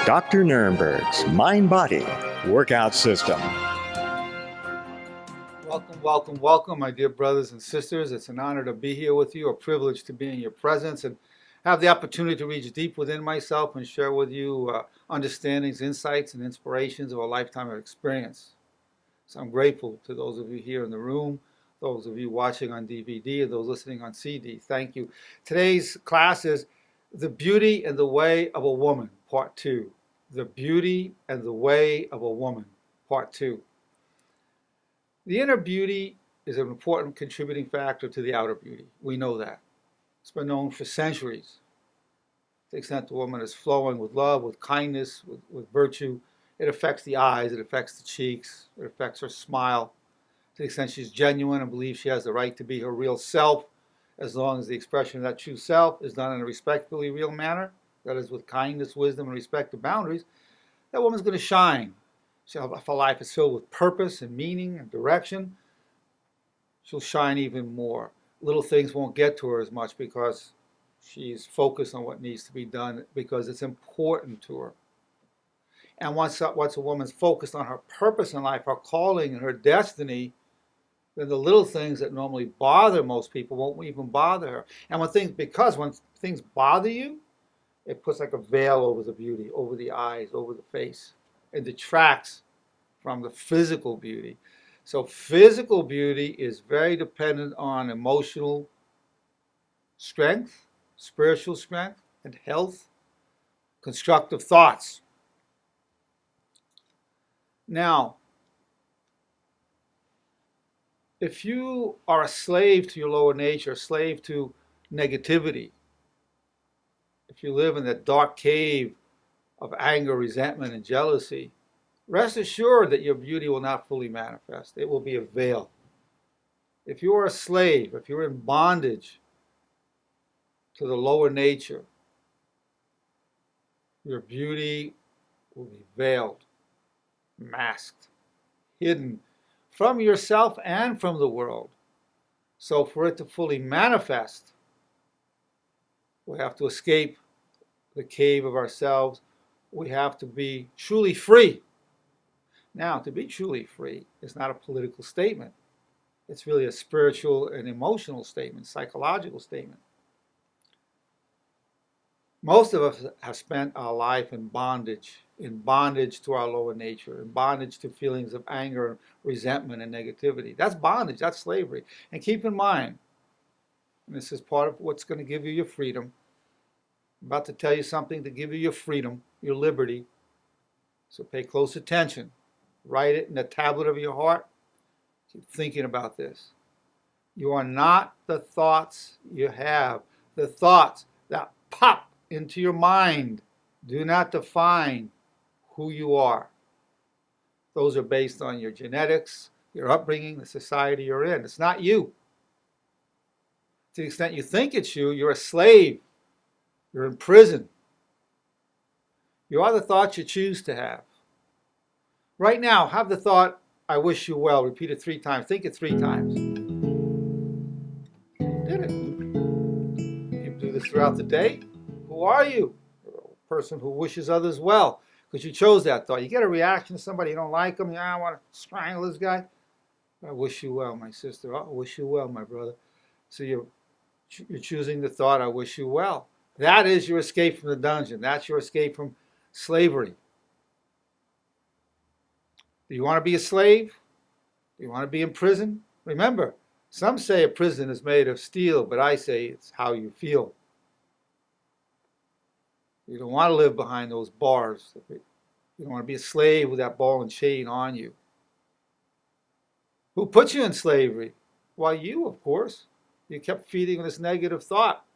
Dr. Nerenberg's Mind-Body Workout System. Welcome, my dear brothers and sisters. It's an honor to be here with you, a privilege to be in your presence and have the opportunity to reach deep within myself and share with you understandings, insights, and inspirations of a lifetime of experience. So I'm grateful to those of you here in the room, those of you watching on DVD, and those listening on CD. Thank you. Today's class is The Beauty and the Way of a Woman, Part 2. The Beauty and the Way of a Woman, Part 2. The inner beauty is an important contributing factor to the outer beauty. We know that. It's been known for centuries. To the extent the woman is flowing with love, with kindness, with virtue, it affects the eyes, it affects the cheeks, it affects her smile. To the extent she's genuine and believes she has the right to be her real self, as long as the expression of that true self is done in a respectfully real manner, that is with kindness, wisdom, and respect to boundaries, that woman's going to shine. If her life is filled with purpose and meaning and direction, she'll shine even more. Little things won't get to her as much because she's focused on what needs to be done because it's important to her. And once a woman's focused on her purpose in life, her calling and her destiny, then the little things that normally bother most people won't even bother her. And when things bother you, it puts like a veil over the beauty, over the eyes, over the face. It detracts from the physical beauty. So physical beauty is very dependent on emotional strength, spiritual strength, and health, constructive thoughts. Now, if you are a slave to your lower nature, a slave to negativity, if you live in that dark cave of anger, resentment, and jealousy, rest assured that your beauty will not fully manifest. It will be a veil. If you are a slave, if you're in bondage to the lower nature, your beauty will be veiled, masked, hidden from yourself and from the world. So for it to fully manifest, we have to escape the cave of ourselves. We have to be truly free. Now, to be truly free is not a political statement. It's really a spiritual and emotional statement, psychological statement. Most of us have spent our life in bondage to our lower nature, in bondage to feelings of anger, resentment, and negativity. That's bondage, that's slavery. And keep in mind, and this is part of what's going to give you your freedom. I'm about to tell you something to give you your freedom, your liberty. So pay close attention. Write it in the tablet of your heart. Keep thinking about this. You are not the thoughts you have. The thoughts that pop into your mind do not define who you are. Those are based on your genetics, your upbringing, the society you're in. It's not you. To the extent you think it's you, you're a slave. You're in prison. You are the thoughts you choose to have. Right now, have the thought, I wish you well. Repeat it 3 times. Think it 3 times. You did it. You do this throughout the day. Who are you? You're a person who wishes others well because you chose that thought. You get a reaction to somebody, you don't like them. I want to strangle this guy. I wish you well, my sister. I wish you well, my brother. So you're choosing the thought, I wish you well. That is your escape from the dungeon. That's your escape from slavery. Do you want to be a slave? Do you want to be in prison? Remember, some say a prison is made of steel, but I say it's how you feel. You don't want to live behind those bars. You don't want to be a slave with that ball and chain on you. Who put you in slavery? Why, you, of course. You kept feeding this negative thought.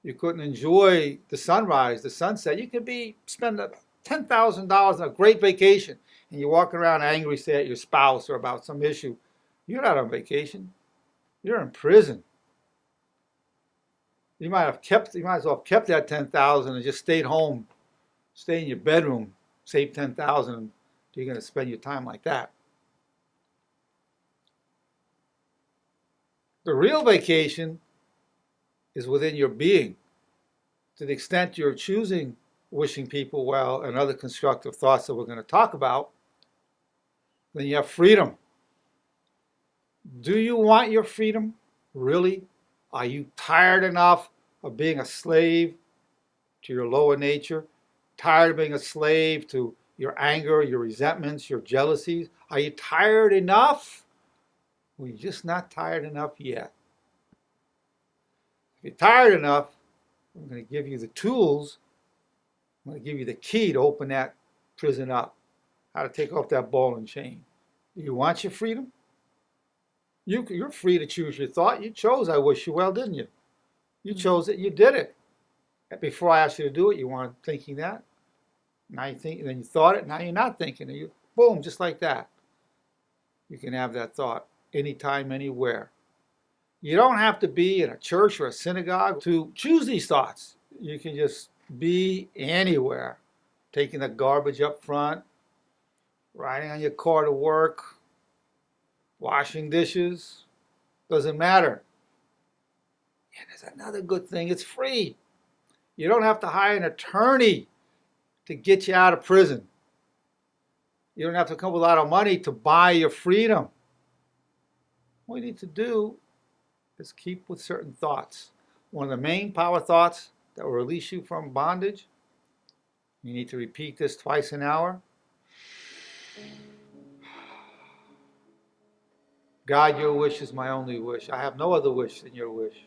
You couldn't enjoy the sunrise, the sunset. You could spend $10,000 on a great vacation, and you're walking around angry, say, at your spouse or about some issue. You're not on vacation. You're in prison. You might as well have kept that $10,000 and just stayed home, stay in your bedroom, save $10,000. You're going to spend your time like that. The real vacation is within your being. To the extent you're choosing wishing people well, and other constructive thoughts that we're going to talk about, then you have freedom. Do you want your freedom? Really? Are you tired enough of being a slave to your lower nature? Tired of being a slave to your anger, your resentments, your jealousies? Are you tired enough? Well, you're just not tired enough yet. If you're tired enough, I'm going to give you the tools. I'm going to give you the key to open that prison up. How to take off that ball and chain. Do you want your freedom? You're free to choose your thought. You chose I wish you well, didn't you? You chose it. You did it. Before I asked you to do it, you weren't thinking that. Now you think, then you thought it. Now you're not thinking it. You, boom, just like that. You can have that thought anytime, anywhere. You don't have to be in a church or a synagogue to choose these thoughts. You can just be anywhere. Taking the garbage up front, riding on your car to work, washing dishes, doesn't matter. And there's another good thing, it's free. You don't have to hire an attorney to get you out of prison. You don't have to come with a lot of money to buy your freedom. All you need to do is keep with certain thoughts. One of the main power thoughts that will release you from bondage, you need to repeat this twice an hour. God, your wish is my only wish. I have no other wish than your wish.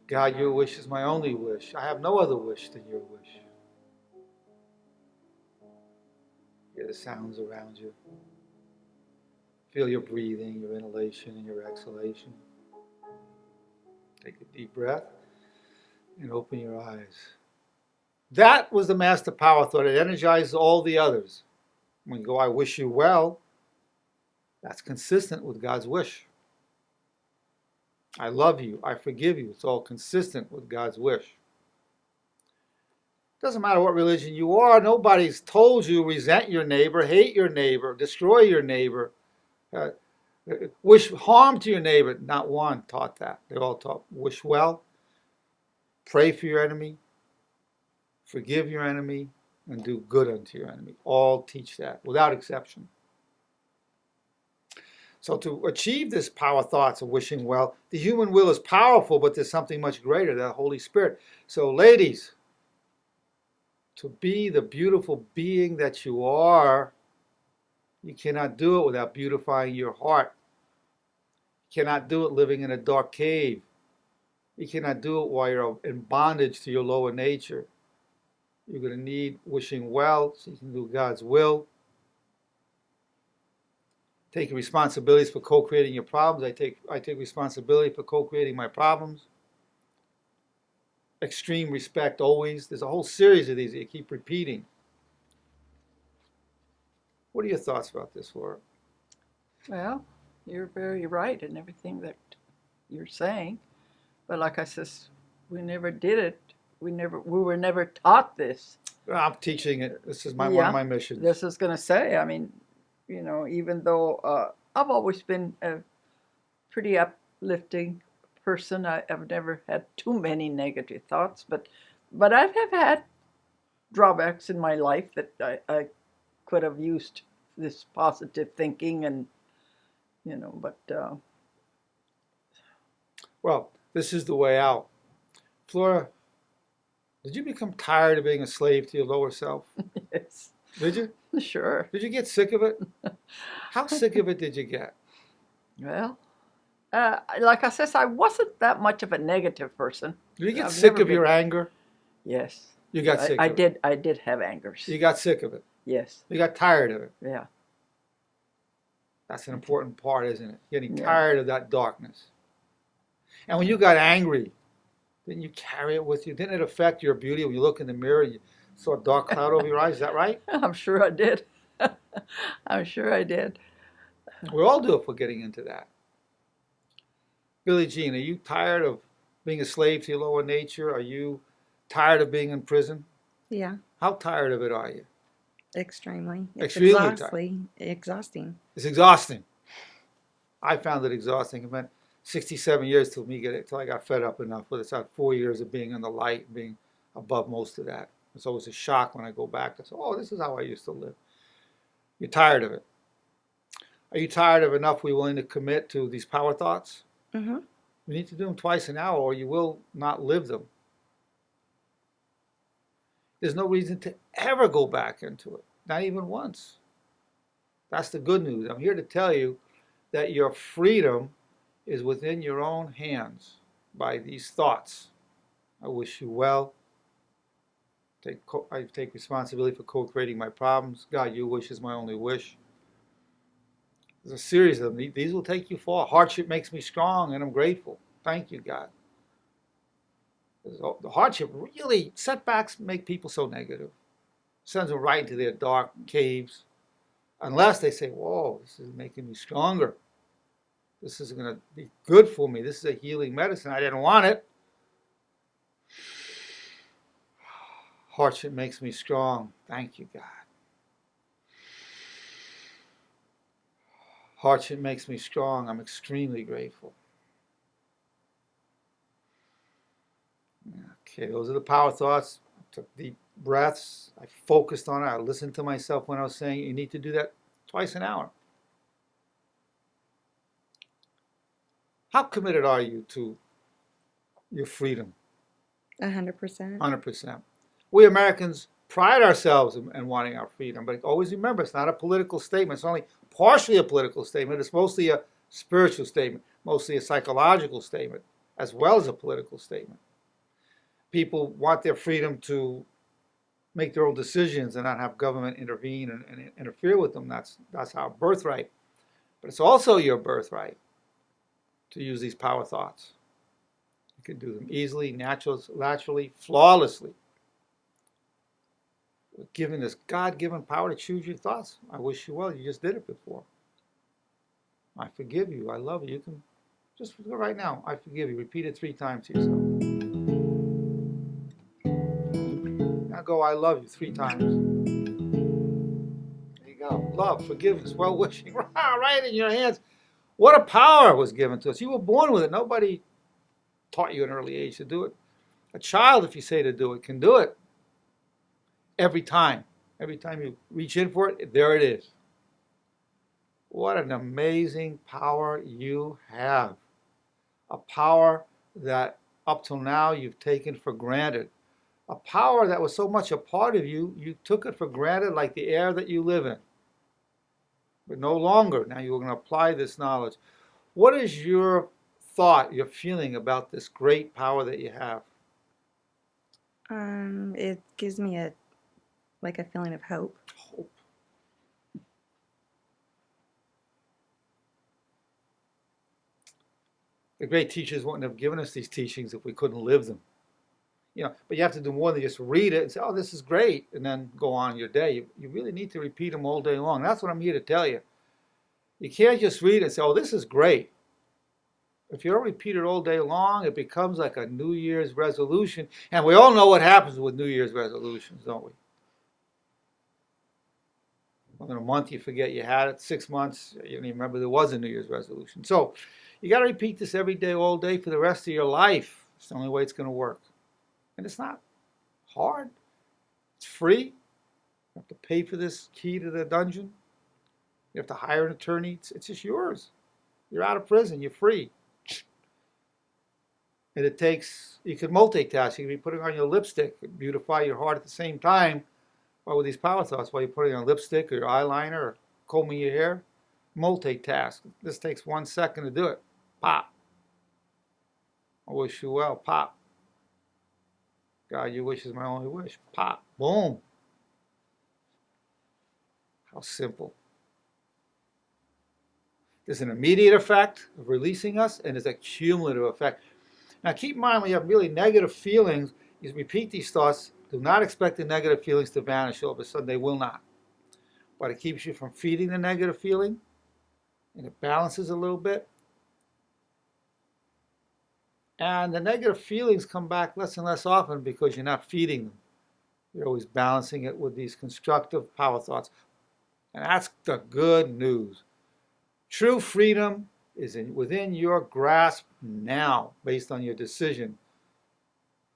God, your wish is my only wish. I have no other wish than your wish. Hear the sounds around you. Feel your breathing, your inhalation and your exhalation. Take a deep breath and open your eyes. That was the master power thought. It energizes all the others. When you go, I wish you well, that's consistent with God's wish. I love you. I forgive you. It's all consistent with God's wish. Doesn't matter what religion you are. Nobody's told you resent your neighbor, hate your neighbor, destroy your neighbor, wish harm to your neighbor. Not one taught that. They all taught wish well, pray for your enemy, forgive your enemy, and do good unto your enemy. All teach that without exception. So to achieve this power thoughts of wishing well, the human will is powerful, but there's something much greater, the Holy Spirit. So ladies, to be the beautiful being that you are, you cannot do it without beautifying your heart. You cannot do it living in a dark cave. You cannot do it while you're in bondage to your lower nature. You're going to need wishing well so you can do God's will. Taking responsibilities for co-creating your problems. I take responsibility for co-creating my problems. Extreme respect always. There's a whole series of these that you keep repeating. What are your thoughts about this, Laura? Well, you're very right in everything that you're saying. But like I says, we never did it. We were never taught this. I'm teaching it. This is one of my missions. This is going to say, I mean, you know, even though I've always been a pretty uplifting person, I've never had too many negative thoughts, but I have had drawbacks in my life that I could have used this positive thinking and, you know, but... Well, this is the way out. Flora, did you become tired of being a slave to your lower self? Yes. Did you? Sure. Did you get sick of it? How sick of it did you get? Well, like I says, I wasn't that much of a negative person. Did you get sick of your anger? Yes. You got sick of it? I did have angers. You got sick of it? Yes. You got tired of it? Yeah. That's an important part, isn't it? Getting tired of that darkness. And when you got angry, didn't you carry it with you? Didn't it affect your beauty when you look in the mirror and you saw a dark cloud over your eyes? Is that right? I'm sure I did. I'm sure I did. We all do if we're getting into that. Billie Jean, are you tired of being a slave to your lower nature? Are you tired of being in prison? Yeah, How tired of it are you? extremely. It's Extremely tired. exhausting. It's exhausting. I found it exhausting. It meant 67 years till I got fed up enough with it. It's had 4 years of being in the light, being above most of that. It's always a shock when I go back. I say, oh, this is how I used to live. You're tired of it. Are you tired of enough we willing to commit to these power thoughts? Mm-hmm. We need to do them twice an hour or you will not live them. There's no reason to ever go back into it, not even once. That's the good news. I'm here to tell you that your freedom is within your own hands by these thoughts. I wish you well. I take responsibility for co-creating my problems. God, your wish is my only wish. There's a series of them. These will take you far. Hardship makes me strong, and I'm grateful. Thank you, God. The hardship really, setbacks make people so negative. Sends them right into their dark caves. Unless they say, whoa, this is making me stronger. This is going to be good for me. This is a healing medicine. I didn't want it. Hardship makes me strong. Thank you, God. Hardship makes me strong. I'm extremely grateful. Okay, those are the power thoughts. I took deep breaths. I focused on it. I listened to myself when I was saying you need to do that twice an hour. How committed are you to your freedom? 100%. 100%. We Americans pride ourselves in wanting our freedom, but always remember it's not a political statement. It's only partially a political statement. It's mostly a spiritual statement, mostly a psychological statement, as well as a political statement. People want their freedom to make their own decisions and not have government intervene and interfere with them. That's our birthright. But it's also your birthright to use these power thoughts. You can do them easily, naturally, flawlessly. Given this God-given power to choose your thoughts. I wish you well. You just did it before. I forgive you. I love you. You can just do it right now. I forgive you. Repeat it 3 times to yourself. Now go, I love you 3 times. There you go. Love, forgiveness, well-wishing, right in your hands. What a power was given to us. You were born with it. Nobody taught you at an early age to do it. A child, if you say to do it, can do it. Every time. Every time you reach in for it, there it is. What an amazing power you have. A power that up till now you've taken for granted. A power that was so much a part of you, you took it for granted like the air that you live in. But no longer. Now you're going to apply this knowledge. What is your thought, your feeling about this great power that you have? It gives me a feeling of hope. Hope. The great teachers wouldn't have given us these teachings if we couldn't live them. But you have to do more than just read it and say, oh, this is great, and then go on your day. You really need to repeat them all day long. That's what I'm here to tell you. You can't just read it and say, oh, this is great. If you don't repeat it all day long, it becomes like a New Year's resolution. And we all know what happens with New Year's resolutions, don't we? Well, in a month, you forget you had it. 6 months, you don't even remember there was a New Year's resolution. So you got to repeat this every day, all day for the rest of your life. It's the only way it's going to work. And it's not hard. It's free. You have to pay for this key to the dungeon. You have to hire an attorney. It's just yours. You're out of prison. You're free. And it takes, you can multitask. You can be putting on your lipstick, beautify your heart at the same time. Or with these power thoughts, while you're putting on lipstick or your eyeliner or combing your hair, multitask. This takes 1 second to do it. Pop. I wish you well. Pop. God, your wish is my only wish. Pop. Boom. How simple. There's an immediate effect of releasing us, and there's a cumulative effect. Now keep in mind when you have really negative feelings, you repeat these thoughts. Do not expect the negative feelings to vanish all of a sudden. They will not. But it keeps you from feeding the negative feeling, and it balances a little bit. And the negative feelings come back less and less often because you're not feeding them. You're always balancing it with these constructive power thoughts. And that's the good news. True freedom is within your grasp now based on your decision.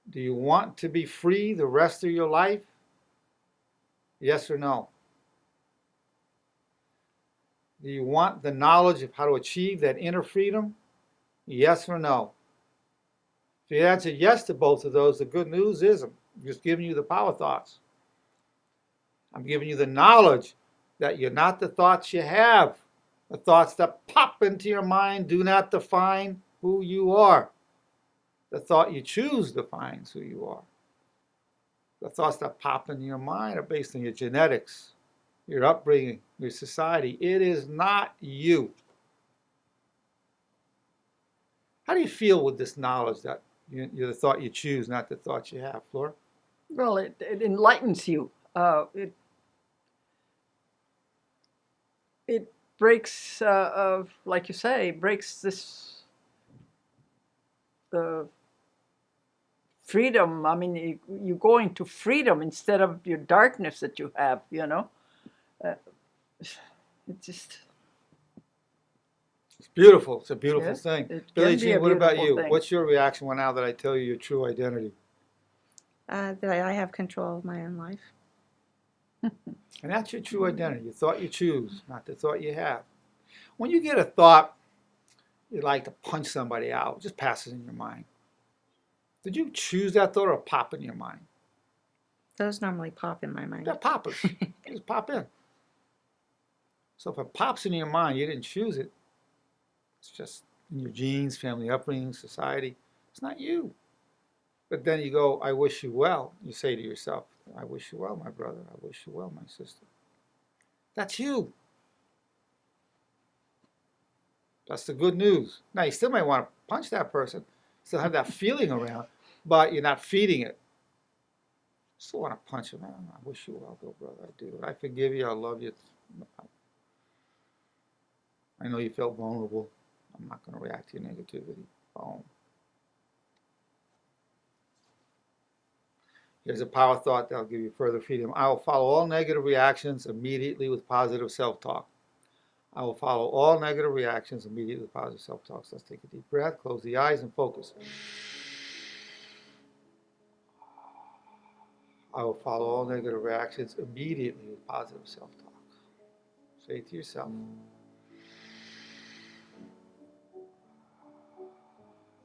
Do you want to be free the rest of your life? Yes or no? Do you want the knowledge of how to achieve that inner freedom? Yes or no? If you answer yes to both of those, the good news is I'm just giving you the power thoughts. I'm giving you the knowledge that you're not the thoughts you have. The thoughts that pop into your mind do not define who you are. The thought you choose defines who you are. The thoughts that pop into your mind are based on your genetics, your upbringing, your society. It is not you. How do you feel with this knowledge that you're the thought you choose, not the thought you have, Flora? Well, it enlightens you. It breaks, like you say, breaks the freedom. I mean, you go into freedom instead of your darkness that you have, you know. It just... It's beautiful. It's a beautiful Yes, thing. it Billie can be Jean, a what about beautiful you? thing. What's your reaction now that I tell you your true identity? That I have control of my own life. And that's your true identity, the thought you choose, not the thought you have. When you get a thought you'd like to punch somebody out, it just passes in your mind. Did you choose that thought or pop in your mind? Those normally pop in my mind. They're poppers. They just pop in. So if it pops in your mind, you didn't choose it. It's just in your genes, family upbringing, society. It's not you. But then you go, I wish you well. You say to yourself, I wish you well, my brother. I wish you well, my sister. That's you. That's the good news. Now, you still might want to punch that person, still have that feeling around, but you're not feeding it. Still want to punch him. I wish you well, though, brother. I do. I forgive you. I love you. I know you felt vulnerable. I'm not going to react to your negativity. Boom. Here's a power thought that'll give you further freedom. I will follow all negative reactions immediately with positive self-talk. I will follow all negative reactions immediately with positive self-talk. So let's take a deep breath, close the eyes, and focus. I will follow all negative reactions immediately with positive self-talk. Say it to yourself.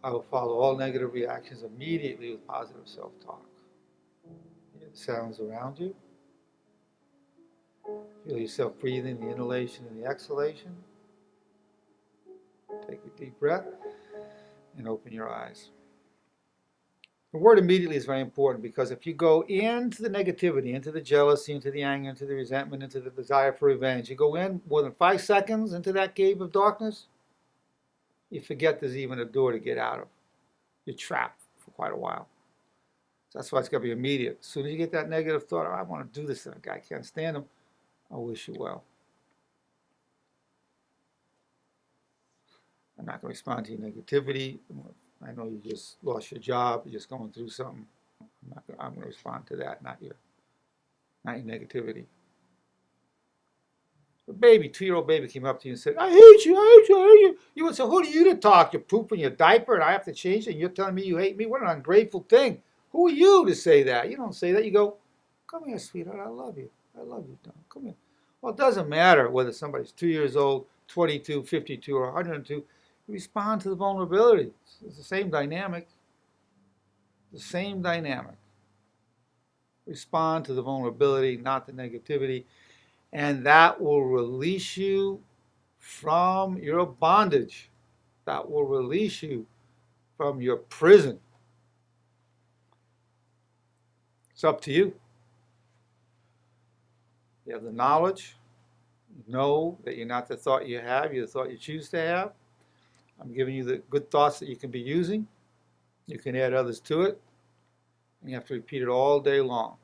I will follow all negative reactions immediately with positive self-talk. Hear the sounds around you. Feel yourself breathing the inhalation and the exhalation. Take a deep breath and open your eyes. The word immediately is very important because if you go into the negativity, into the jealousy, into the anger, into the resentment, into the desire for revenge, you go in more than 5 seconds into that cave of darkness, you forget there's even a door to get out of. You're trapped for quite a while. So that's why it's got to be immediate. As soon as you get that negative thought, oh, I want to do this to that guy, I can't stand him, I wish you well. I'm not going to respond to your negativity. I know you just lost your job, you're just going through something. I'm going to respond to that, not your negativity. A baby, 2-year-old baby came up to you and said, I hate you, I hate you, I hate you. You would say, who are you to talk? You're pooping your diaper and I have to change it and you're telling me you hate me? What an ungrateful thing. Who are you to say that? You don't say that. You go, come here, sweetheart, I love you. I love you, Don. Come here. Well, it doesn't matter whether somebody's 2 years old, 22, 52, or 102. You respond to the vulnerability. It's the same dynamic. The same dynamic. Respond to the vulnerability, not the negativity. And that will release you from your bondage. That will release you from your prison. It's up to you. You have the knowledge. You know that you're not the thought you have, you're the thought you choose to have. I'm giving you the good thoughts that you can be using. You can add others to it. And you have to repeat it all day long.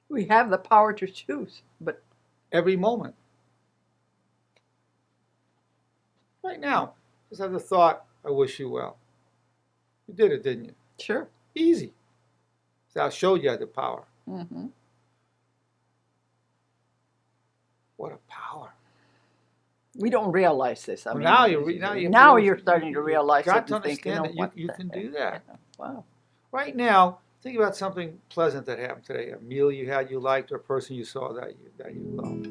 We have the power to choose, but Every moment. Right now, just have the thought, I wish you well. You did it, didn't you? sure. Easy. So I showed you the power. Mm-hmm. What a power. We don't realize this. I Well, mean, now you're starting to realize got it to and think, you understand know that what? you can the do heck, that. you know, wow. Right now, think about something pleasant that happened today. A meal you had you liked, or a person you saw that you loved.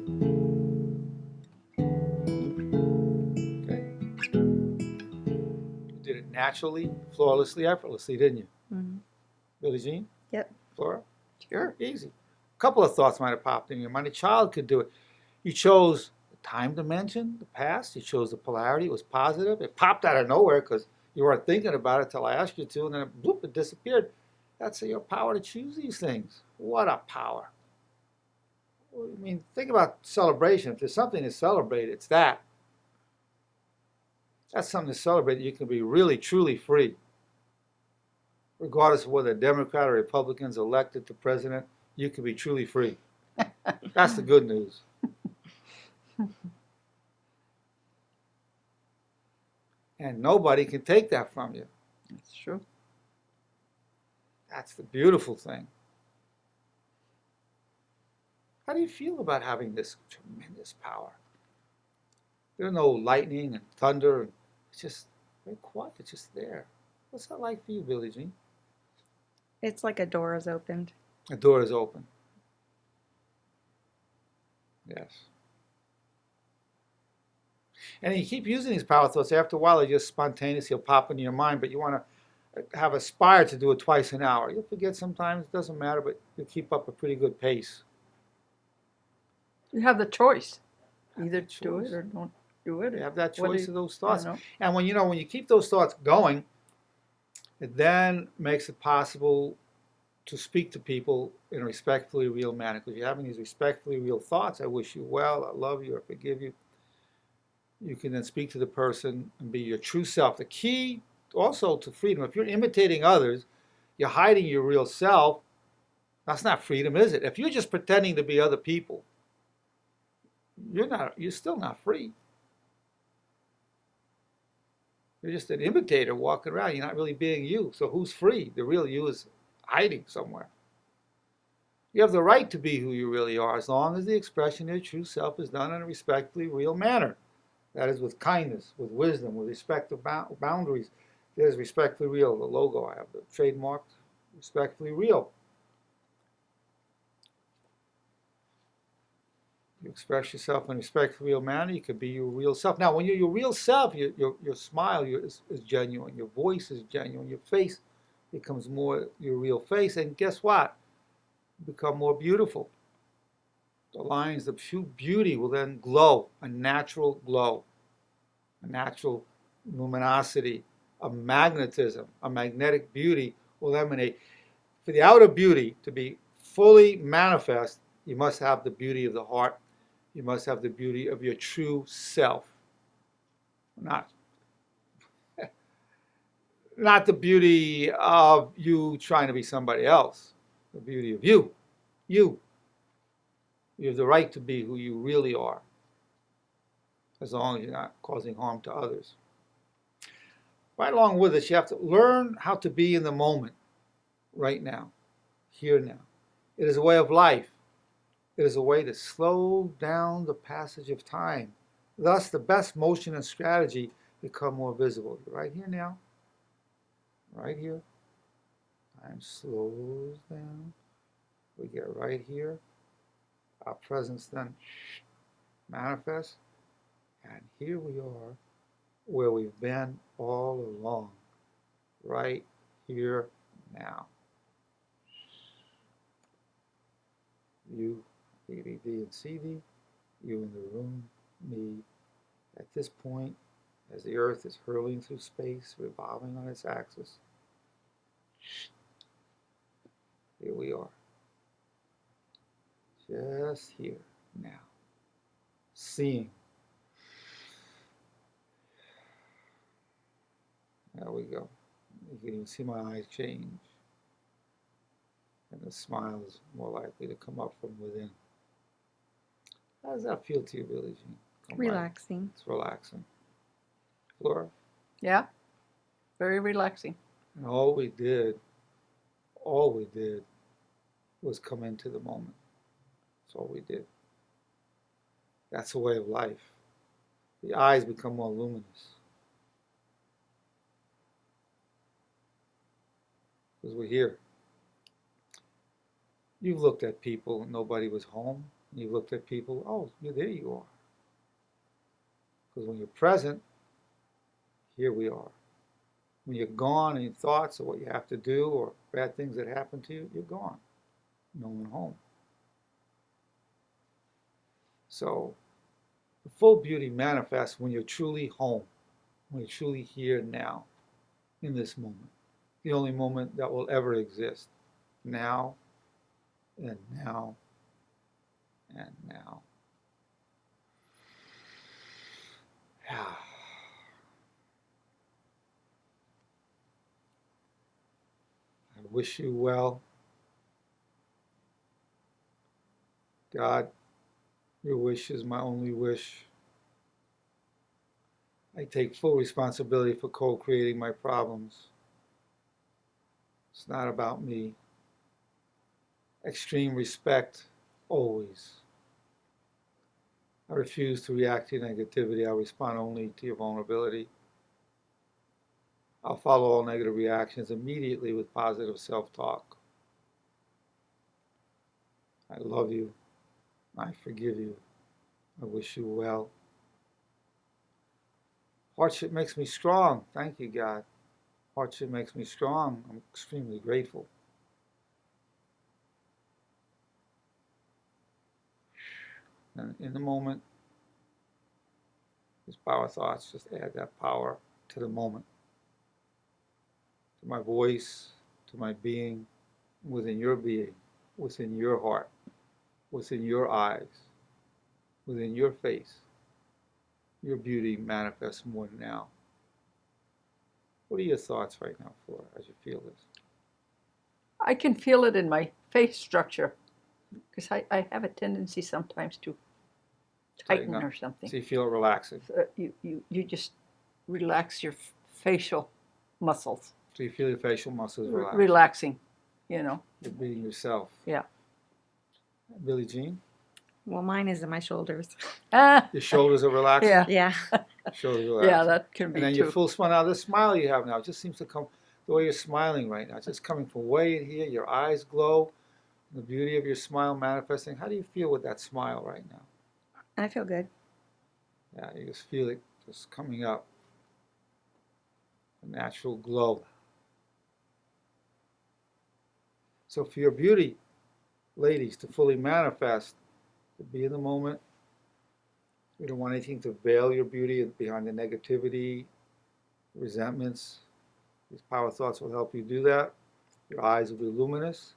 Okay. You did it naturally, flawlessly, effortlessly, didn't you? Mhm. Billie Jean? Yep. Flora? Sure. Easy. A couple of thoughts might have popped in your mind. A child could do it. You chose the time dimension, the past. You chose the polarity. It was positive. It popped out of nowhere because you weren't thinking about it till I asked you to, and then it, bloop, it disappeared. That's your power to choose these things. What a power. I mean, think about celebration. If there's something to celebrate, it's that. That's something to celebrate. You can be really, truly free. Regardless of whether a Democrat or Republican's elected to president, you can be truly free. That's the good news. And nobody can take that from you. That's true. That's the beautiful thing. How do you feel about having this tremendous power? There's no lightning and thunder. And it's just very quiet. It's just there. What's that like for you, Billie Jean? It's like a door is opened. The door is open. Yes. And you keep using these power thoughts. After a while, they're just spontaneous. He'll pop into your mind, but you want to have aspired to do it twice an hour. You'll forget sometimes. It doesn't matter, but you'll keep up a pretty good pace. You have the choice. Either the do choice. it or don't do it. You have that What do choice you- of those thoughts. you know? And when you keep those thoughts going, it then makes it possible to speak to people in a respectfully real manner. Because you're having these respectfully real thoughts. I wish you well. I love you. I forgive you. You can then speak to the person and be your true self. The key also to freedom, if you're imitating others, you're hiding your real self. That's not freedom, is it? If you're just pretending to be other people, you're still not free. You're just an imitator walking around. You're not really being you. So who's free? The real you is hiding somewhere. You have the right to be who you really are as long as the expression of your true self is done in a respectfully real manner. That is with kindness, with wisdom, with respect to boundaries. There's respectfully real, the logo I have, the trademark, respectfully real. You express yourself in a respectfully real manner, you can be your real self. Now, when you're your real self, your smile is genuine, your voice is genuine, your face becomes more your real face, and guess what? You become more beautiful. The lines, the beauty will then glow, a natural glow, a natural luminosity, a magnetism, a magnetic beauty will emanate. For the outer beauty to be fully manifest, you must have the beauty of the heart. You must have the beauty of your true self. Not the beauty of you trying to be somebody else. The beauty of you. You. You have the right to be who you really are, as long as you're not causing harm to others. Right along with this, you have to learn how to be in the moment, right now, here now. It is a way of life. It is a way to slow down the passage of time. Thus, the best motion and strategy become more visible. You're right here now, right here. Time slows down. We get right here. Our presence then manifests. And here we are, where we've been all along, right here now. You, DVD and CD, you in the room, me. At this point, as the Earth is hurling through space, revolving on its axis, here we are. Just here, now. Seeing. There we go. You can even see my eyes change. And the smile is more likely to come up from within. How does that feel to you, Billie Jean? Relaxing. It's relaxing. Flora? Yeah. Very relaxing. And all we did was come into the moment. That's all we did. That's a way of life. the eyes become more luminous. Because we're here. You've looked at people and nobody was home. You've looked at people, oh, there you are. Because when you're present, here we are. When you're gone in your thoughts of what you have to do or bad things that happen to you, you're gone. No one home. So the full beauty manifests when you're truly home, when you're truly here now, in this moment. The only moment that will ever exist. Now, and now, and now. I wish you well. God, your wish is my only wish. I take full responsibility for co-creating my problems. It's not about me. Extreme respect, always. I refuse to react to your negativity. I'll respond only to your vulnerability. I'll follow all negative reactions immediately with positive self-talk. I love you. I forgive you. I wish you well. Hardship makes me strong. Thank you, God. Hardship makes me strong. I'm extremely grateful. And in the moment, these power thoughts just add that power to the moment, to my voice, to my being, within your heart, within your eyes, within your face. Your beauty manifests more now. What are your thoughts right now, Flora, as you feel this? I can feel it in my face structure because I have a tendency sometimes to tighten or something. So you feel it relaxing. You just relax your facial muscles. So you feel your facial muscles relaxing. Relaxing, you know. You're being yourself. Yeah. Billie Jean? Well, mine is in my shoulders. Your shoulders are relaxing? Yeah. Yeah. Shoulders are relaxing. Yeah, that can be And then too. your full smile. Now, the smile you have now just seems to come, the way you're smiling right now, it's just coming from way in here. Your eyes glow. The beauty of your smile manifesting. How do you feel with that smile right now? I feel good. Yeah, you just feel it just coming up. A natural glow. So for your beauty, ladies, to fully manifest, to be in the moment, you don't want anything to veil your beauty behind the negativity, resentments. These power thoughts will help you do that. Your eyes will be luminous.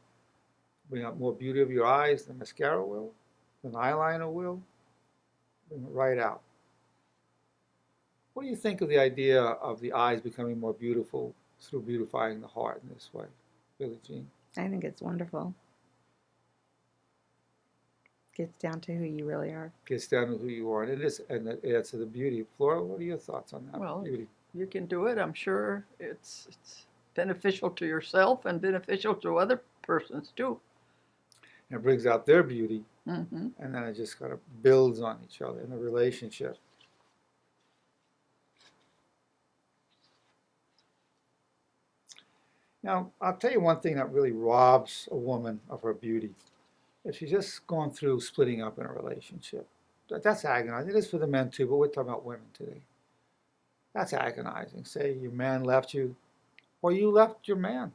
Bring out more beauty of your eyes than mascara will, than eyeliner will. Bring it right out. What do you think of the idea of the eyes becoming more beautiful through beautifying the heart in this way, Billie Jean? I think it's wonderful. Gets down to who you really are. Gets down to who you are, and it adds to the beauty. Flora, what are your thoughts on that Well, beauty? you can do it. I'm sure it's beneficial to yourself and beneficial to other persons too. And it brings out their beauty, Mm-hmm. and then it just kind of builds on each other in a relationship. Now, I'll tell you one thing that really robs a woman of her beauty. If she's just gone through splitting up in a relationship, that's agonizing. It is for the men too, but we're talking about women today. That's agonizing. Say your man left you, or you left your man.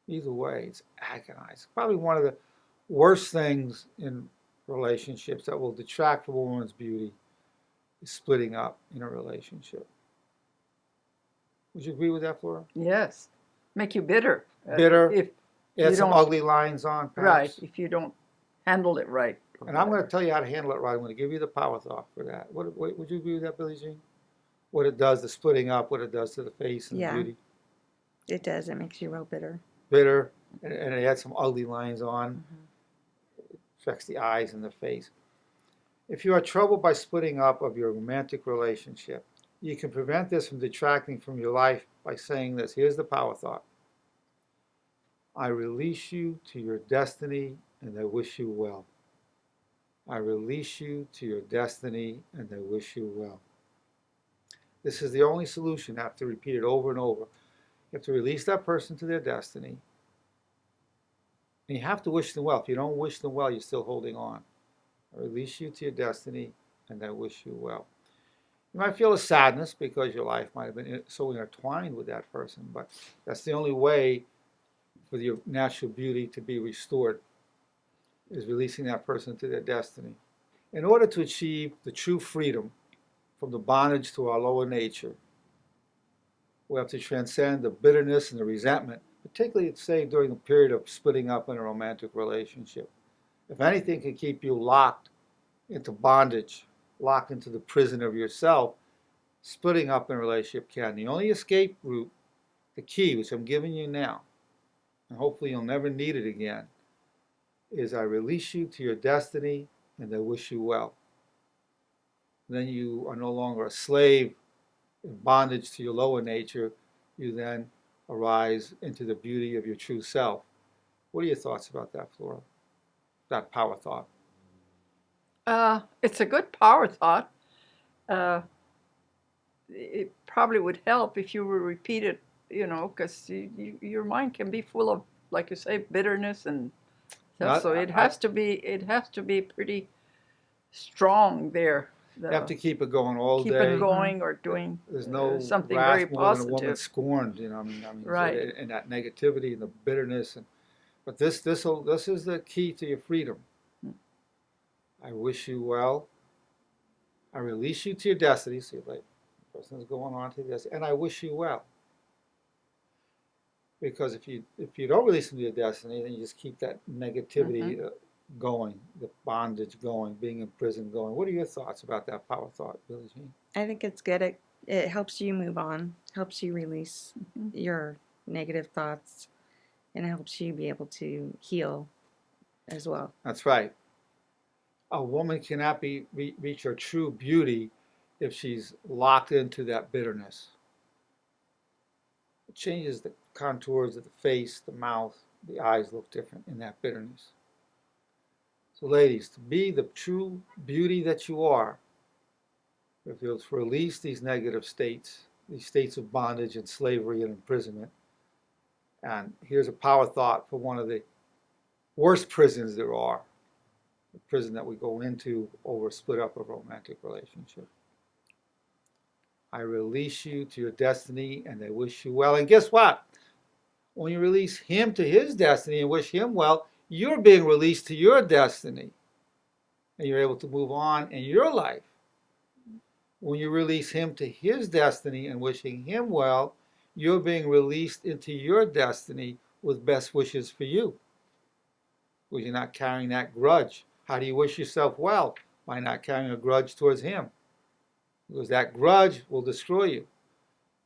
Either way, it's agonizing. Probably one of the worst things in relationships that will detract from a woman's beauty is splitting up in a relationship. Would you agree with that, Flora? Yes. Make you bitter. Bitter. If Add you some don't- ugly lines on, perhaps. Right. If you don't handle it right. And I'm going to tell you how to handle it right. I'm going to give you the power thought for that. Would you agree with that, Billie Jean? What it does, the splitting up, what it does to the face and Yeah. the beauty. It does. It makes you real bitter. Bitter, and it adds some ugly lines on. Mm-hmm. It affects the eyes and the face. If you are troubled by splitting up of your romantic relationship, you can prevent this from detracting from your life by saying this. Here's the power thought. I release you to your destiny, and I wish you well. I release you to your destiny, and I wish you well. This is the only solution. You have to repeat it over and over. You have to release that person to their destiny. And you have to wish them well. If you don't wish them well, you're still holding on. I release you to your destiny, and I wish you well. You might feel a sadness because your life might have been so intertwined with that person, but that's the only way for your natural beauty to be restored, is releasing that person to their destiny. In order to achieve the true freedom from the bondage to our lower nature, we have to transcend the bitterness and the resentment, particularly, say, during the period of splitting up in a romantic relationship. If anything can keep you locked into bondage, locked into the prison of yourself, splitting up in a relationship can. The only escape route, the key, which I'm giving you now, and hopefully you'll never need it again, is I release you to your destiny and I wish you well. Then you are no longer a slave in bondage to your lower nature. You then arise into the beauty of your true self. What are your thoughts about that, Flora? That power thought? It's a good power thought. It probably would help if you were repeat it, because your mind can be full of, like you say, bitterness and stuff. So it has to be pretty strong there. You have to keep it going all day. Keep it going or doing There's no something wrath very more than a woman positive. scorned, I mean, Right. and that negativity and the bitterness. But this is the key to your freedom. I wish you well. I release you to your destiny. See, like, the person is going on to this, and I wish you well. Because if you don't release them to your destiny, then you just keep that negativity going, the bondage going, being in prison going. What are your thoughts about that power thought, Billie Jean? I think it's good. It helps you move on, helps you release your negative thoughts, and it helps you be able to heal as well. That's right. A woman cannot reach her true beauty if she's locked into that bitterness. It changes the contours of the face, the mouth, the eyes look different in that bitterness. So ladies, to be the true beauty that you are, if you'll release these negative states, these states of bondage and slavery and imprisonment, and here's a power thought for one of the worst prisons there are, the prison that we go into over a split up of a romantic relationship. I release you to your destiny and I wish you well. And guess what? When you release him to his destiny and wish him well, you're being released to your destiny. And you're able to move on in your life. When you release him to his destiny and wishing him well, you're being released into your destiny with best wishes for you. Because you're not carrying that grudge. How do you wish yourself well? By not carrying a grudge towards him. Because that grudge will destroy you.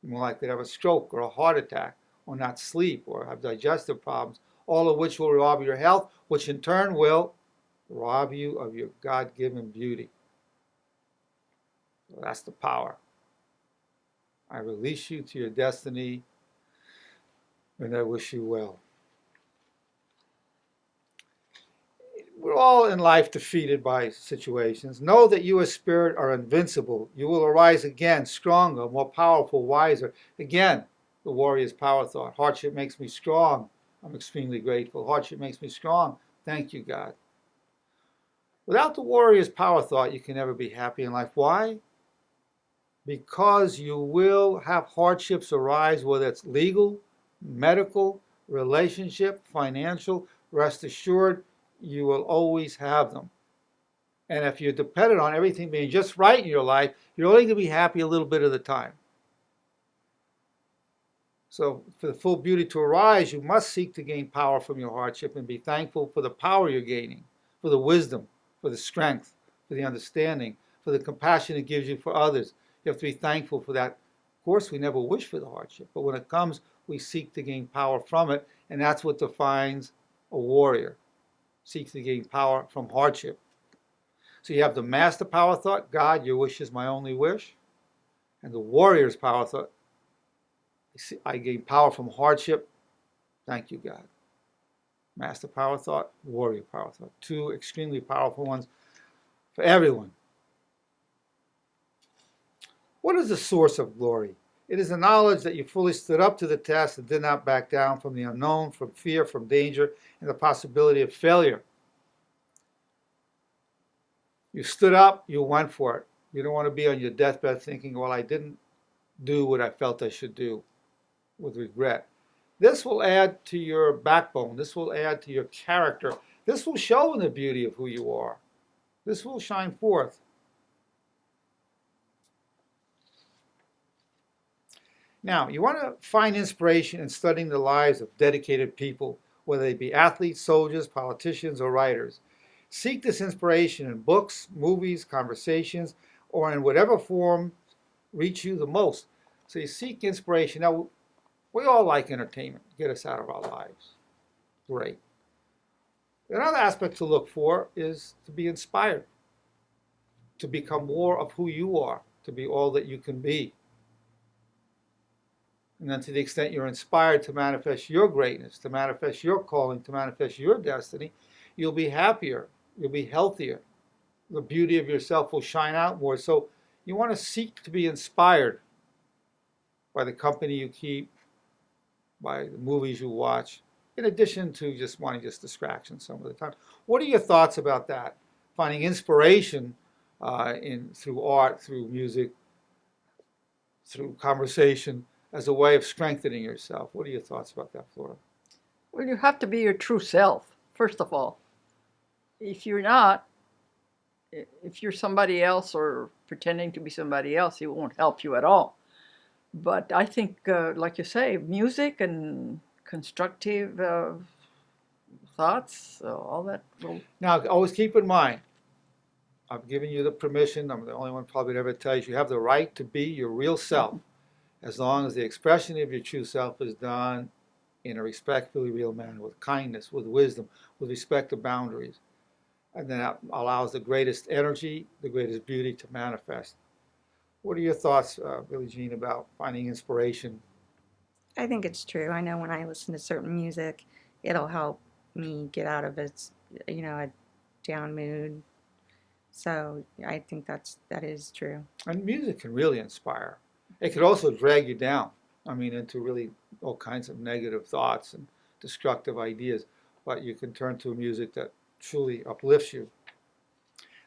You're more likely to have a stroke or a heart attack, or not sleep, or have digestive problems, all of which will rob your health, which in turn will rob you of your God-given beauty. So that's the power. I release you to your destiny, and I wish you well. We're all in life defeated by situations. Know that you as spirit are invincible. You will arise again, stronger, more powerful, wiser. Again, the warrior's power thought. Hardship makes me strong. I'm extremely grateful. Hardship makes me strong. Thank you, God. Without the warrior's power thought, you can never be happy in life. Why? Because you will have hardships arise, whether it's legal, medical, relationship, financial. Rest assured, you will always have them. And if you're dependent on everything being just right in your life, you're only going to be happy a little bit of the time. So for the full beauty to arise, you must seek to gain power from your hardship and be thankful for the power you're gaining, for the wisdom, for the strength, for the understanding, for the compassion it gives you for others. You have to be thankful for that. Of course, we never wish for the hardship, but when it comes, we seek to gain power from it, and that's what defines a warrior. Seeks to gain power from hardship. So you have the master power thought, God, your wish is my only wish. And the warrior's power thought, I gain power from hardship. Thank you, God. Master power thought, warrior power thought. Two extremely powerful ones for everyone. What is the source of glory? It is the knowledge that you fully stood up to the test and did not back down from the unknown, from fear, from danger, and the possibility of failure. You stood up, you went for it. You don't want to be on your deathbed thinking, well, I didn't do what I felt I should do, with regret. This will add to your backbone. This will add to your character. This will show in the beauty of who you are. This will shine forth. Now, you want to find inspiration in studying the lives of dedicated people, whether they be athletes, soldiers, politicians, or writers. Seek this inspiration in books, movies, conversations, or in whatever form reach you the most. So you seek inspiration. Now, we all like entertainment, get us out of our lives. Great. Another aspect to look for is to be inspired, to become more of who you are, to be all that you can be. And then to the extent you're inspired to manifest your greatness, to manifest your calling, to manifest your destiny, you'll be happier, you'll be healthier. The beauty of yourself will shine out more. So you want to seek to be inspired by the company you keep, by the movies you watch, in addition to just wanting just distraction some of the time. What are your thoughts about that? Finding inspiration through art, through music, through conversation, as a way of strengthening yourself. What are your thoughts about that, Flora? Well, you have to be your true self, first of all. If you're not, if you're somebody else or pretending to be somebody else, it won't help you at all. But I think, like you say, music and constructive thoughts, all that will... Now, always keep in mind, I've given you the permission, I'm the only one probably that ever tells you have the right to be your real self, as long as the expression of your true self is done in a respectfully real manner, with kindness, with wisdom, with respect to boundaries. And then that allows the greatest energy, the greatest beauty to manifest. What are your thoughts, Billie Jean, about finding inspiration? I think it's true. I know when I listen to certain music, it'll help me get out of a down mood. So I think that is true. And music can really inspire. It could also drag you down, into really all kinds of negative thoughts and destructive ideas. But you can turn to music that truly uplifts you.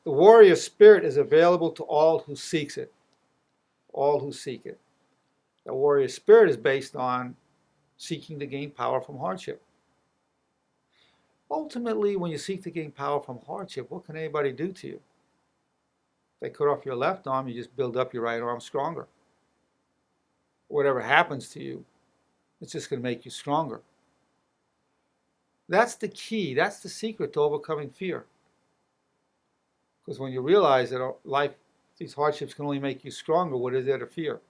The warrior spirit is available to all who seeks it. All who seek it. The warrior spirit is based on seeking to gain power from hardship. Ultimately, when you seek to gain power from hardship, what can anybody do to you? If they cut off your left arm, you just build up your right arm stronger. Whatever happens to you, it's just going to make you stronger. That's the key. That's the secret to overcoming fear. Because when you realize that life, these hardships can only make you stronger, what is there to fear?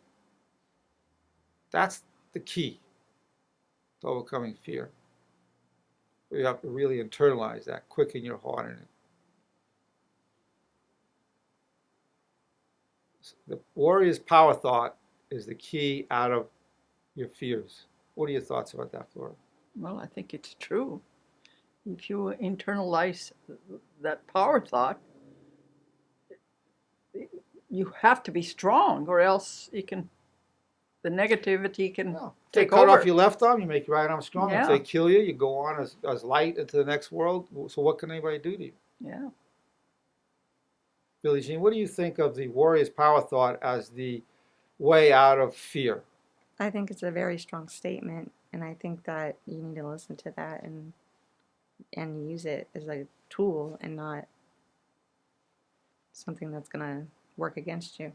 That's the key to overcoming fear. You have to really internalize that, quicken your heart in it. The warrior's power thought is the key out of your fears. What are your thoughts about that, Flora? Well, I think it's true. If you internalize that power thought, you have to be strong, or else the negativity can take cut over. off your left arm, you make your right arm strong. Yeah. If they kill you, you go on as light into the next world. So what can anybody do to you? Yeah. Billie Jean, what do you think of the warrior's power thought as the way out of fear? I think it's a very strong statement, and I think that you need to listen to that and use it as a tool and not something that's going to work against you.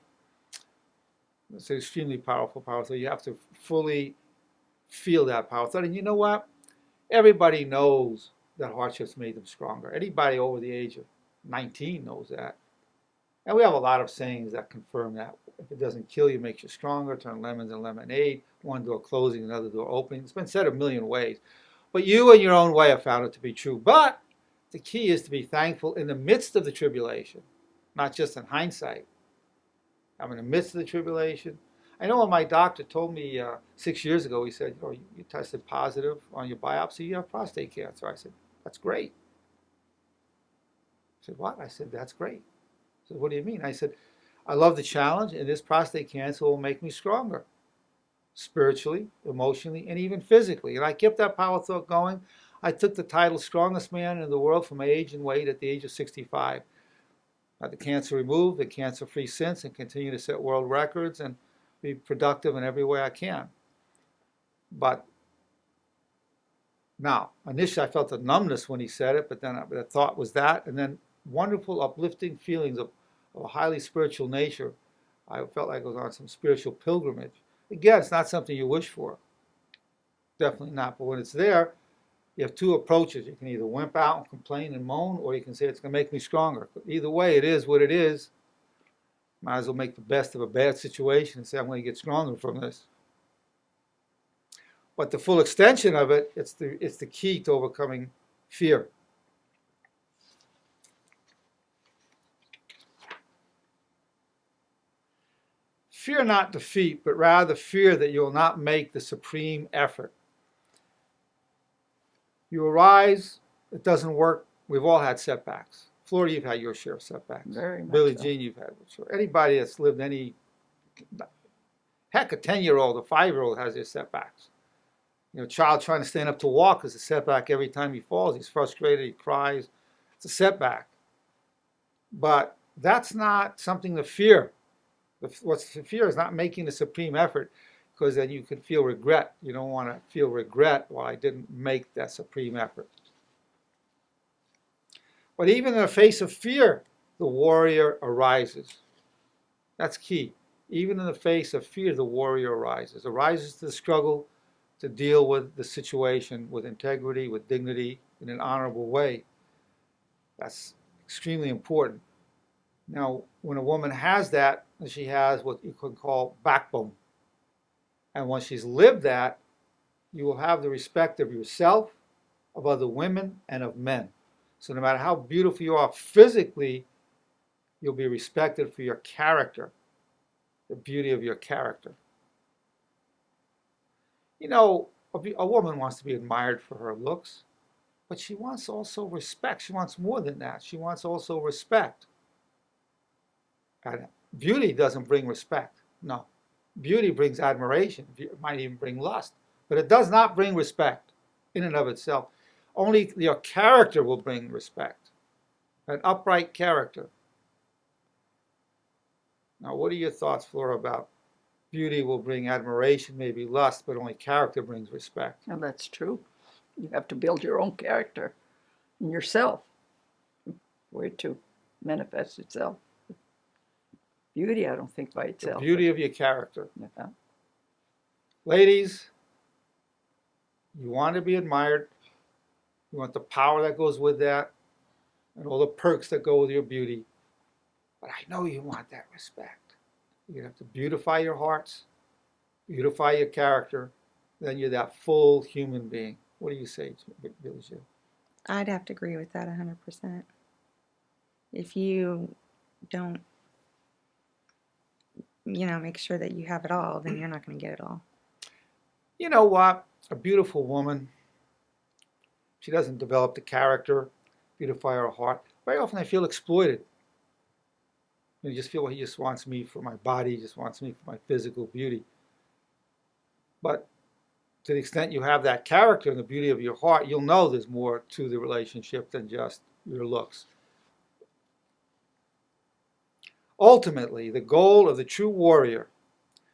It's an extremely powerful power thought. You have to fully feel that power thought. And you know what? Everybody knows that hardships made them stronger. Anybody over the age of 19 knows that. And we have a lot of sayings that confirm that. If it doesn't kill you, it makes you stronger. Turn lemons and lemonade. One door closing, another door opening. It's been said a million ways. But you in your own way have found it to be true. But the key is to be thankful in the midst of the tribulation, not just in hindsight. I'm in the midst of the tribulation. I know when my doctor told me 6 years ago, he said, you tested positive on your biopsy, you have prostate cancer. I said, that's great. He said, what? I said, that's great. He said, what do you mean? I said, I love the challenge, and this prostate cancer will make me stronger, spiritually, emotionally, and even physically. And I kept that power thought going. I took the title strongest man in the world for my age and weight at the age of 65. Got the cancer removed, the cancer-free since, and continue to set world records and be productive in every way I can. But now, initially I felt a numbness when he said it, but then the thought was that, and then wonderful, uplifting feelings of a highly spiritual nature. I felt like I was on some spiritual pilgrimage. Again, it's not something you wish for. Definitely not. But when it's there, you have two approaches. You can either wimp out and complain and moan, or you can say it's going to make me stronger. But either way, it is what it is. Might as well make the best of a bad situation and say I'm going to get stronger from this. But the full extension of it, it's the key to overcoming fear. Fear not defeat, but rather fear that you will not make the supreme effort. You arise, it doesn't work. We've all had setbacks. Florida, you've had your share of setbacks. Very much Billie so. Jean, you've had your share. Anybody that's lived any, heck, a 10-year-old, a 5-year-old has their setbacks. You know, a child trying to stand up to walk is a setback every time he falls. He's frustrated, he cries. It's a setback. But that's not something to fear. What's to fear is not making the supreme effort, because then you can feel regret. You don't want to feel regret, well, I didn't make that supreme effort. But even in the face of fear, the warrior arises. That's key. Even in the face of fear, the warrior arises. Arises to the struggle to deal with the situation with integrity, with dignity, in an honorable way. That's extremely important. Now, when a woman has that, she has what you could call backbone. And once she's lived that, you will have the respect of yourself, of other women, and of men. So no matter how beautiful you are physically, you'll be respected for your character, the beauty of your character. You know, a woman wants to be admired for her looks, but she wants also respect. She wants more than that. She wants also respect. And beauty doesn't bring respect. No. Beauty brings admiration. It might even bring lust. But it does not bring respect in and of itself. Only your character will bring respect. An upright character. Now, what are your thoughts, Flora, about beauty will bring admiration, maybe lust, but only character brings respect? And that's true. You have to build your own character in yourself for it to manifest itself. Beauty, I don't think by The itself. beauty of your character. Yeah. Ladies, you want to be admired. You want the power that goes with that and all the perks that go with your beauty. But I know you want that respect. You have to beautify your hearts, beautify your character, then you're that full human being. What do you say, Billie Jean? I'd have to agree with that 100%. If you don't, make sure that you have it all, then you're not going to get it all. You know what? A beautiful woman, she doesn't develop the character, beautify her heart. Very often I feel exploited. You just feel, well, he just wants me for my body, he just wants me for my physical beauty. But to the extent you have that character and the beauty of your heart, you'll know there's more to the relationship than just your looks. Ultimately, the goal of the true warrior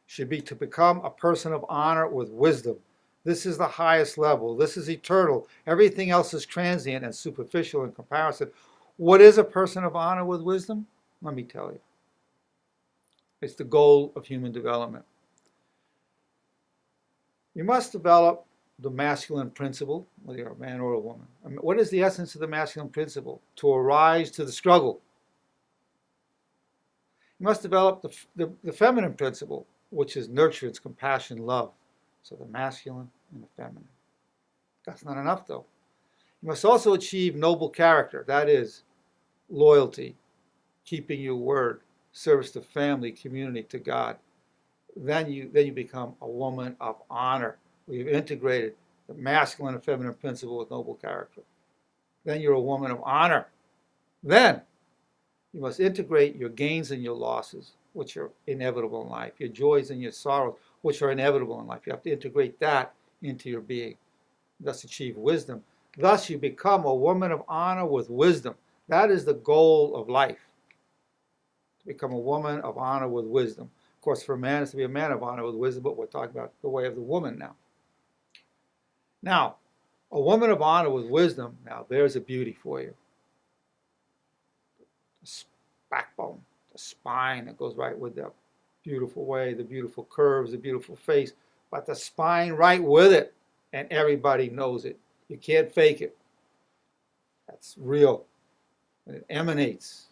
should be to become a person of honor with wisdom. This is the highest level. This is eternal. Everything else is transient and superficial in comparison. What is a person of honor with wisdom? Let me tell you. It's the goal of human development. You must develop the masculine principle, whether you're a man or a woman. I mean, what is the essence of the masculine principle? To arise to the struggle. You must develop the feminine principle, which is nurturance, compassion, love. So the masculine and the feminine. That's not enough, though. You must also achieve noble character. That is loyalty, keeping your word, service to family, community, to God. Then you become a woman of honor. We've integrated the masculine and feminine principle with noble character. Then you're a woman of honor. Then you must integrate your gains and your losses. which are inevitable in life, your joys and your sorrows, which are inevitable in life. You have to integrate that into your being, thus achieve wisdom. Thus you become a woman of honor with wisdom. That is the goal of life, to become a woman of honor with wisdom. Of course, for a man, it's to be a man of honor with wisdom, but we're talking about the way of the woman now. Now, a woman of honor with wisdom, now there's a beauty for you. The backbone, the spine that goes right with the beautiful way, the beautiful curves, the beautiful face, but the spine right with it, and everybody knows it. You can't fake it. That's real. And it emanates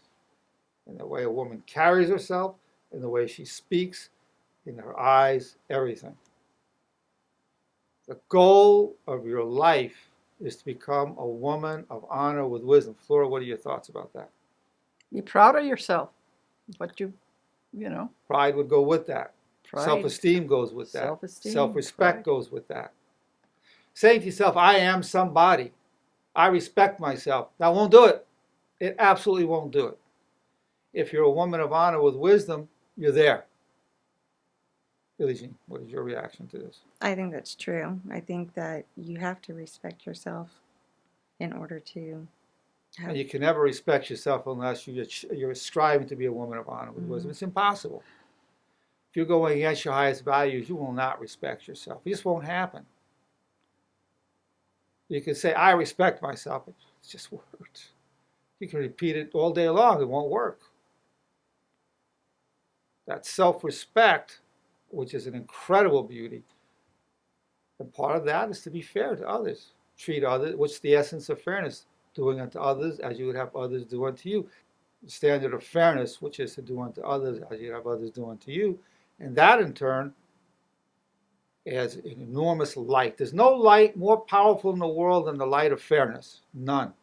in the way a woman carries herself, in the way she speaks, in her eyes, everything. The goal of your life is to become a woman of honor with wisdom. Flora, what are your thoughts about that? Be proud of yourself. What you know. Pride would go with that. Pride. Self-esteem goes with that. Self-esteem, Self-respect pride. goes with that. Saying to yourself, I am somebody. I respect myself. That won't do it. It absolutely won't do it. If you're a woman of honor with wisdom, you're there. Billie Jean, what is your reaction to this? I think that's true. I think that you have to respect yourself in order to have... And you can never respect yourself unless you're striving to be a woman of honor with wisdom. It's impossible. If you're going against your highest values, you will not respect yourself. It just won't happen. You can say, I respect myself. It just works. You can repeat it all day long. It won't work. That self-respect, which is an incredible beauty, and part of that is to be fair to others. Treat others, which is the essence of fairness, doing unto others as you would have others do unto you. The standard of fairness, which is to do unto others as you have others do unto you. And that, in turn, adds an enormous light. There's no light more powerful in the world than the light of fairness. None.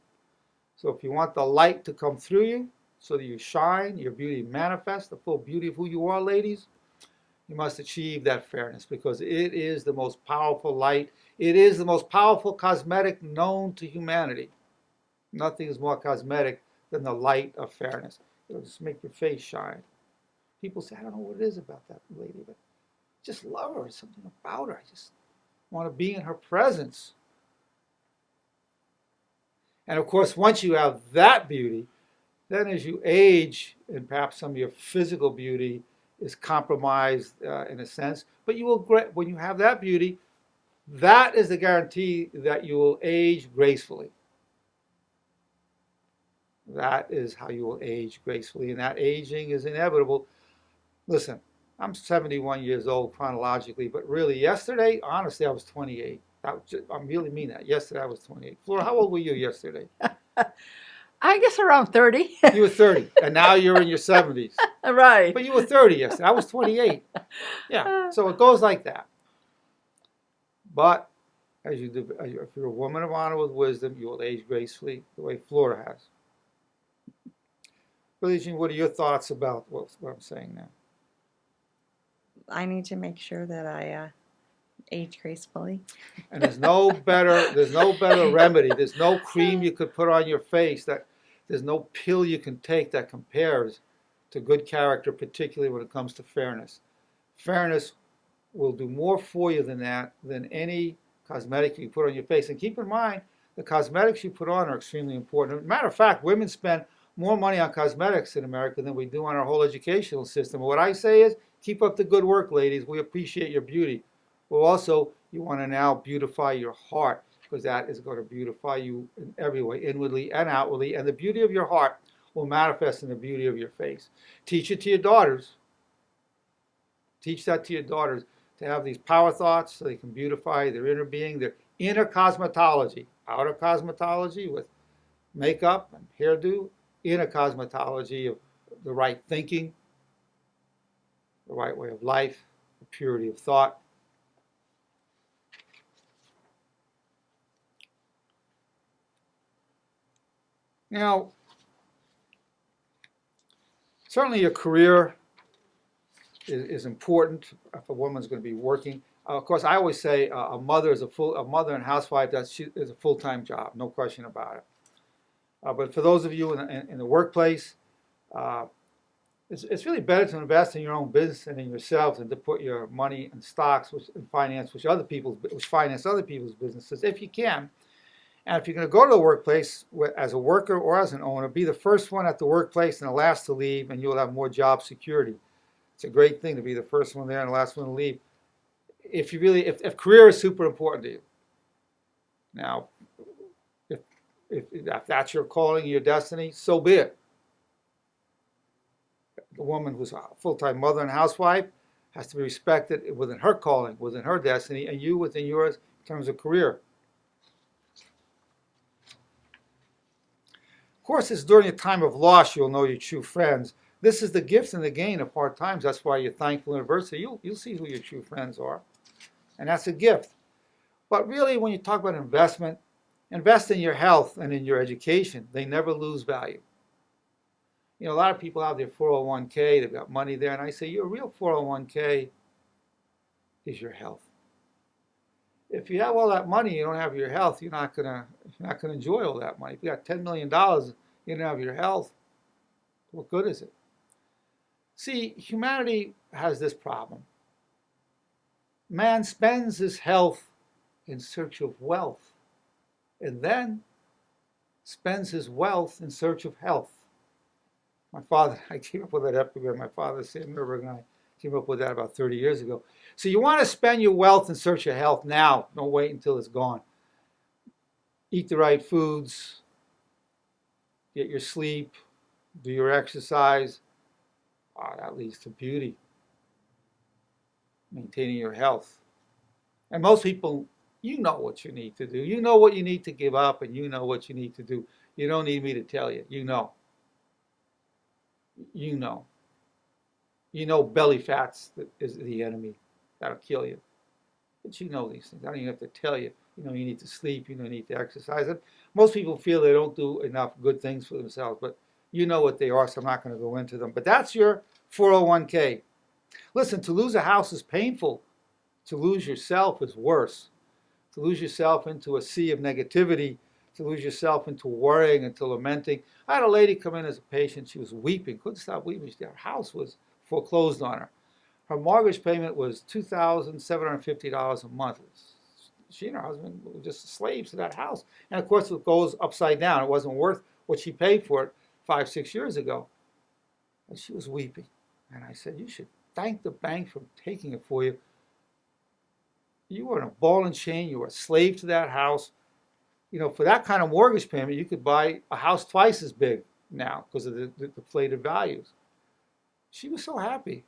So if you want the light to come through you, so that you shine, your beauty manifests, the full beauty of who you are, ladies, you must achieve that fairness, because it is the most powerful light. It is the most powerful cosmetic known to humanity. Nothing is more cosmetic than the light of fairness. It'll just make your face shine. People say, I don't know what it is about that lady, but I just love her. There's something about her. I just want to be in her presence. And of course, once you have that beauty, then as you age, and perhaps some of your physical beauty is compromised in a sense, but you will, when you have that beauty, that is the guarantee that you will age gracefully. That is how you will age gracefully, and that aging is inevitable. Listen, I'm 71 years old chronologically, but really yesterday, honestly, I was 28. I really mean that. Yesterday I was 28. Flora, how old were you yesterday? I guess around 30. You were 30, and now you're in your 70s. Right. But you were 30 yesterday. I was 28. Yeah, so it goes like that. But as you do, if you're a woman of honor with wisdom, you will age gracefully the way Flora has. Billie Jean, what are your thoughts about what I'm saying now? I need to make sure that I age gracefully. And there's no better remedy. There's no cream you could put on your face. There's no pill you can take that compares to good character, particularly when it comes to fairness. Fairness will do more for you than any cosmetic you put on your face. And keep in mind, the cosmetics you put on are extremely important. As a matter of fact, women spend more money on cosmetics in America than we do on our whole educational system. What I say is, keep up the good work, ladies. We appreciate your beauty. Well, also, you want to now beautify your heart, because that is going to beautify you in every way, inwardly and outwardly. And the beauty of your heart will manifest in the beauty of your face. Teach it to your daughters. Teach that to your daughters, to have these power thoughts so they can beautify their inner being, their inner cosmetology. Outer cosmetology with makeup and hairdo. Inner cosmetology of the right thinking, the right way of life, the purity of thought. Now, certainly your career is important if a woman's going to be working. Of course, I always say a mother and housewife is a full-time job, no question about it. But for those of you in the workplace, It's really better to invest in your own business and in yourself than to put your money in stocks and finance which finance other people's businesses if you can. And if you're going to go to the workplace as a worker or as an owner, be the first one at the workplace and the last to leave, and you'll have more job security. It's a great thing to be the first one there and the last one to leave. If career is super important to you. Now, if that's your calling, your destiny, so be it. The woman who's a full-time mother and housewife has to be respected within her calling, within her destiny, and you within yours in terms of career. Of course, it's during a time of loss you'll know your true friends. This is the gift and the gain of hard times. That's why you're thankful in adversity. You'll see who your true friends are, and that's a gift. But really, when you talk about investment, invest in your health and in your education. They never lose value. You know, a lot of people have their 401k, they've got money there, and I say your real 401k is your health. If you have all that money, you don't have your health, you're not gonna enjoy all that money. If you got $10 million, you don't have your health, what good is it? See, humanity has this problem. Man spends his health in search of wealth, and then spends his wealth in search of health. My father, I came up with that epigram. My father, Nerenberg, and I came up with that about 30 years ago. So you want to spend your wealth in search of health now. Don't wait until it's gone. Eat the right foods, get your sleep, do your exercise. That leads to beauty. Maintaining your health. And most people, you know what you need to do. You know what you need to give up, and you know what you need to do. You don't need me to tell you. You know. You know. You know belly fat's is the enemy. That'll kill you. But you know these things. I don't even have to tell you. You know you need to sleep. You know you need to exercise. And most people feel they don't do enough good things for themselves, but you know what they are, so I'm not going to go into them. But that's your 401k. Listen, to lose a house is painful. To lose yourself is worse. To lose yourself into a sea of negativity, to lose yourself into worrying, into lamenting. I had a lady come in as a patient. She was weeping, couldn't stop weeping. Her house was foreclosed on her. Her mortgage payment was $2,750 a month. She and her husband were just slaves to that house. And of course, it goes upside down. It wasn't worth what she paid for it 5-6 years ago. And she was weeping. And I said, you should thank the bank for taking it for you. You were in a ball and chain. You were a slave to that house. You know, for that kind of mortgage payment, you could buy a house twice as big now because of the deflated values. She was so happy.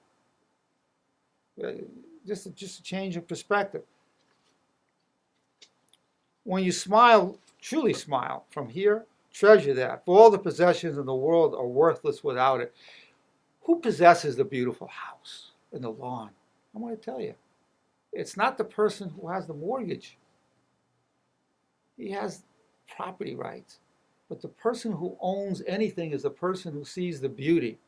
Just a change of perspective. When you smile, truly smile from here, treasure that. For all the possessions in the world are worthless without it. Who possesses the beautiful house and the lawn? I'm going to tell you. It's not the person who has the mortgage. He has property rights. But the person who owns anything is the person who sees the beauty.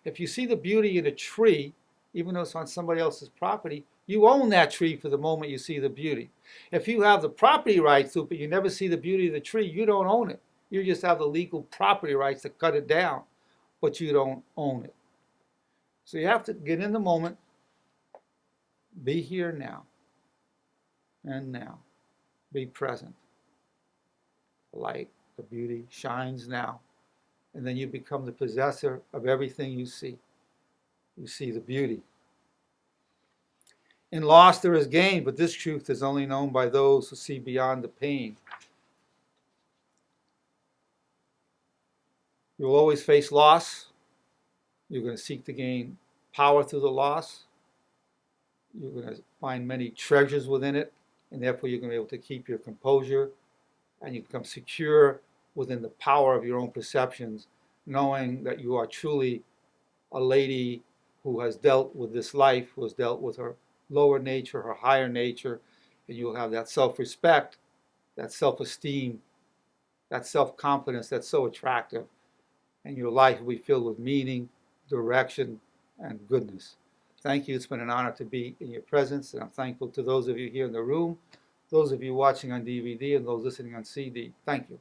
If you see the beauty in a tree, even though it's on somebody else's property, you own that tree for the moment you see the beauty. If you have the property rights to it, but you never see the beauty of the tree, you don't own it. You just have the legal property rights to cut it down, but you don't own it. So you have to get in the moment, be here now, and now. Be present. The light, the beauty shines now, and then you become the possessor of everything you see. You see the beauty. In loss there is gain, but this truth is only known by those who see beyond the pain. You'll always face loss. You're going to seek to gain power through the loss. You're going to find many treasures within it, and therefore you're going to be able to keep your composure, and you become secure within the power of your own perceptions, knowing that you are truly a lady who has dealt with this life, who has dealt with her lower nature, her higher nature, and you'll have that self-respect, that self-esteem, that self-confidence that's so attractive, and your life will be filled with meaning, direction, and goodness. Thank you. It's been an honor to be in your presence, and I'm thankful to those of you here in the room, those of you watching on DVD, and those listening on CD. Thank you.